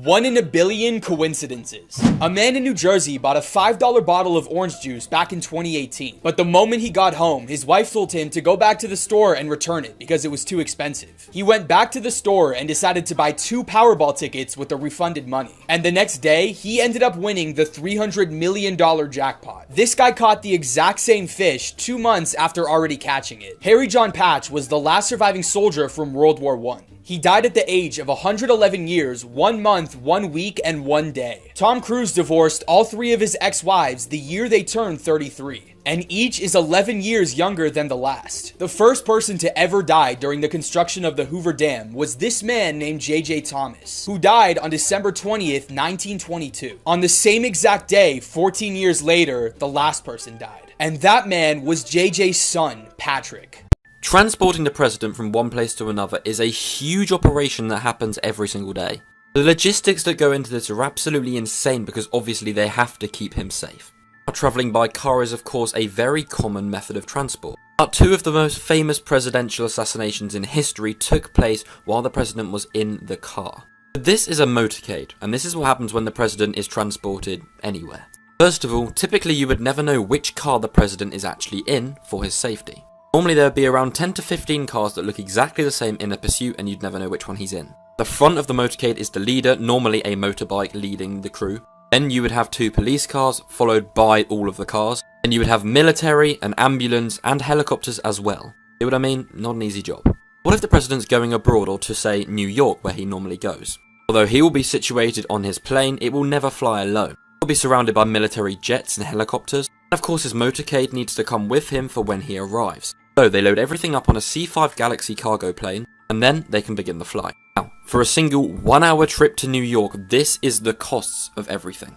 1 in a billion coincidences. A man in New Jersey bought a $5 bottle of orange juice back in 2018. But the moment he got home, his wife told him to go back to the store and return it because it was too expensive. He went back to the store and decided to buy 2 Powerball tickets with the refunded money. And the next day, he ended up winning the $300 million jackpot. This guy caught the exact same fish 2 months after already catching it. Harry John Patch was the last surviving soldier from World War I. He died at the age of 111 years, 1 month, 1 week, and 1 day. Tom Cruise divorced all 3 of his ex-wives the year they turned 33, and each is 11 years younger than the last. The first person to ever die during the construction of the Hoover Dam was this man named J.J. Thomas, who died on December 20th, 1922. On the same exact day, 14 years later, the last person died. And that man was J.J.'s son, Patrick. Transporting the president from one place to another is a huge operation that happens every single day. The logistics that go into this are absolutely insane because obviously they have to keep him safe. Now, travelling by car is of course a very common method of transport. But 2 of the most famous presidential assassinations in history took place while the president was in the car. This is a motorcade, and this is what happens when the president is transported anywhere. First of all, typically you would never know which car the president is actually in for his safety. Normally there would be around 10 to 15 cars that look exactly the same in a pursuit and you'd never know which one he's in. The front of the motorcade is the leader, normally a motorbike leading the crew. Then you would have 2 police cars, followed by all of the cars. And you would have military, an ambulance, and helicopters as well. See what I mean? Not an easy job. What if the president's going abroad, or to say New York, where he normally goes? Although he will be situated on his plane, it will never fly alone. He'll be surrounded by military jets and helicopters. And of course his motorcade needs to come with him for when he arrives. So they load everything up on a C5 Galaxy cargo plane, and then they can begin the flight. Now, for a single 1-hour trip to New York, this is the costs of everything.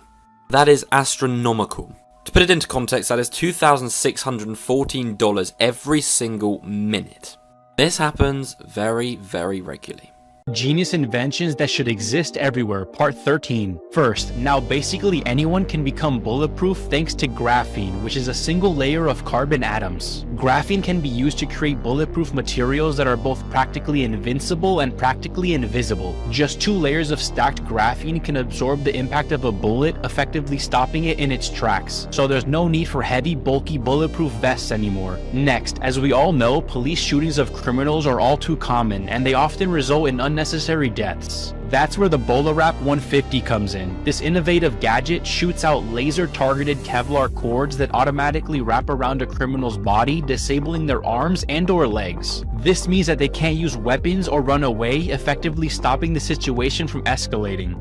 That is astronomical. To put it into context, that is $2,614 every single minute. This happens very, very regularly. Genius inventions that should exist everywhere, part 13. First, now basically anyone can become bulletproof thanks to graphene, which is a single layer of carbon atoms. Graphene can be used to create bulletproof materials that are both practically invincible and practically invisible. Just 2 layers of stacked graphene can absorb the impact of a bullet, effectively stopping it in its tracks. So there's no need for heavy, bulky, bulletproof vests anymore. Next, as we all know, police shootings of criminals are all too common, and they often result in unnecessary deaths. That's where the BolaWrap 150 comes in. This innovative gadget shoots out laser-targeted Kevlar cords that automatically wrap around a criminal's body, disabling their arms and/or legs. This means that they can't use weapons or run away, effectively stopping the situation from escalating.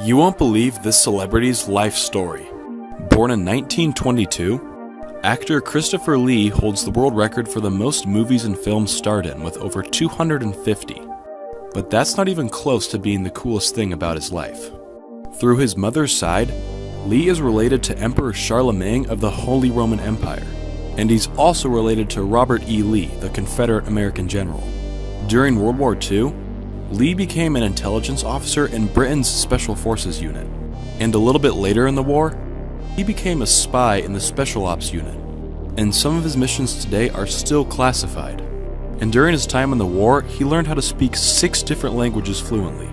You won't believe this celebrity's life story. Born in 1922, actor Christopher Lee holds the world record for the most movies and films starred in, with over 250. But that's not even close to being the coolest thing about his life. Through his mother's side, Lee is related to Emperor Charlemagne of the Holy Roman Empire, and he's also related to Robert E. Lee, the Confederate American general. During World War II, Lee became an intelligence officer in Britain's Special Forces unit, and a little bit later in the war, he became a spy in the Special Ops unit, and some of his missions today are still classified. And during his time in the war, he learned how to speak 6 different languages fluently.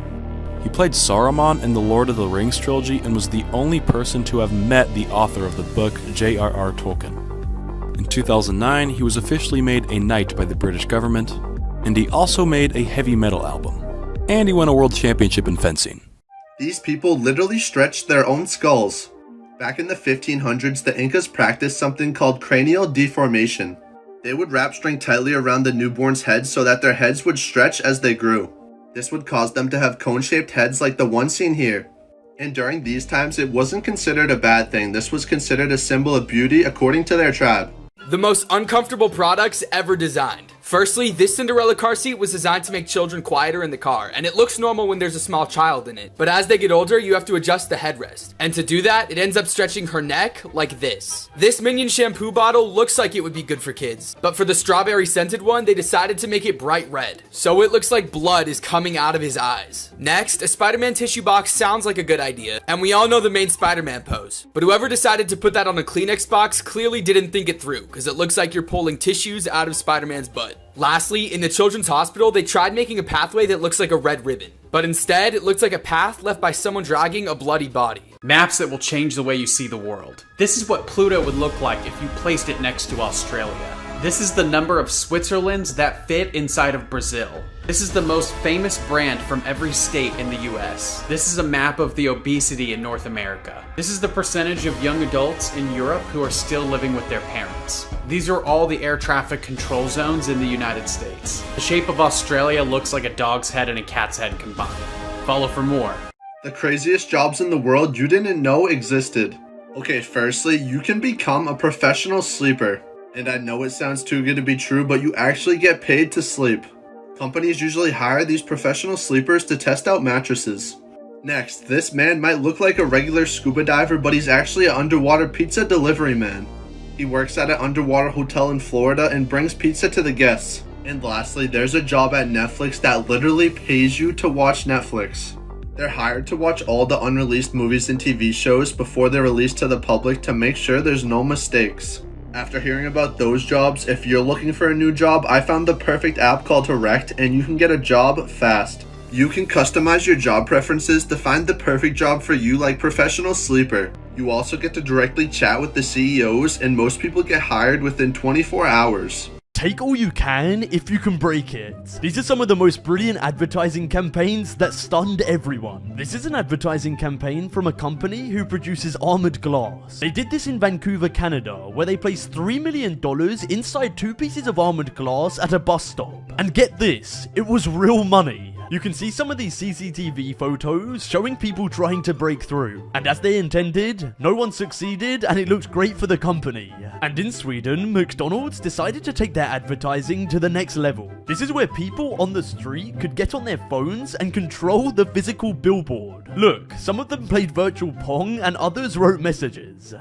He played Saruman in the Lord of the Rings trilogy and was the only person to have met the author of the book, J.R.R. Tolkien. In 2009, he was officially made a knight by the British government, and he also made a heavy metal album. And he won a world championship in fencing. These people literally stretched their own skulls. Back in the 1500s, the Incas practiced something called cranial deformation. They would wrap string tightly around the newborns' heads so that their heads would stretch as they grew. This would cause them to have cone-shaped heads like the one seen here. And during these times, it wasn't considered a bad thing. This was considered a symbol of beauty according to their tribe. The most uncomfortable products ever designed. Firstly, this Cinderella car seat was designed to make children quieter in the car, and it looks normal when there's a small child in it. But as they get older, you have to adjust the headrest. And to do that, it ends up stretching her neck like this. This Minion shampoo bottle looks like it would be good for kids. But for the strawberry scented one, they decided to make it bright red. So it looks like blood is coming out of his eyes. Next, a Spider-Man tissue box sounds like a good idea, and we all know the main Spider-Man pose. But whoever decided to put that on a Kleenex box clearly didn't think it through, because it looks like you're pulling tissues out of Spider-Man's butt. Lastly, in the children's hospital, they tried making a pathway that looks like a red ribbon, but instead, it looks like a path left by someone dragging a bloody body. Maps that will change the way you see the world. This is what Pluto would look like if you placed it next to Australia. This is the number of Switzerlands that fit inside of Brazil. This is the most famous brand from every state in the US. This is a map of the obesity in North America. This is the percentage of young adults in Europe who are still living with their parents. These are all the air traffic control zones in the United States. The shape of Australia looks like a dog's head and a cat's head combined. Follow for more. The craziest jobs in the world you didn't know existed. Okay, firstly, you can become a professional sleeper. And I know it sounds too good to be true, but you actually get paid to sleep. Companies usually hire these professional sleepers to test out mattresses. Next, this man might look like a regular scuba diver, but he's actually an underwater pizza delivery man. He works at an underwater hotel in Florida and brings pizza to the guests. And lastly, there's a job at Netflix that literally pays you to watch Netflix. They're hired to watch all the unreleased movies and TV shows before they're released to the public to make sure there's no mistakes. After hearing about those jobs, if you're looking for a new job, I found the perfect app called Direct, and you can get a job fast. You can customize your job preferences to find the perfect job for you, like professional sleeper. You also get to directly chat with the CEOs, and most people get hired within 24 hours. Take all you can if you can break it. These are some of the most brilliant advertising campaigns that stunned everyone. This is an advertising campaign from a company who produces armored glass. They did this in Vancouver, Canada, where they placed $3 million inside 2 pieces of armored glass at a bus stop. And get this, it was real money. You can see some of these CCTV photos showing people trying to break through. And as they intended, no one succeeded and it looked great for the company. And in Sweden, McDonald's decided to take their advertising to the next level. This is where people on the street could get on their phones and control the physical billboard. Look, some of them played virtual Pong and others wrote messages.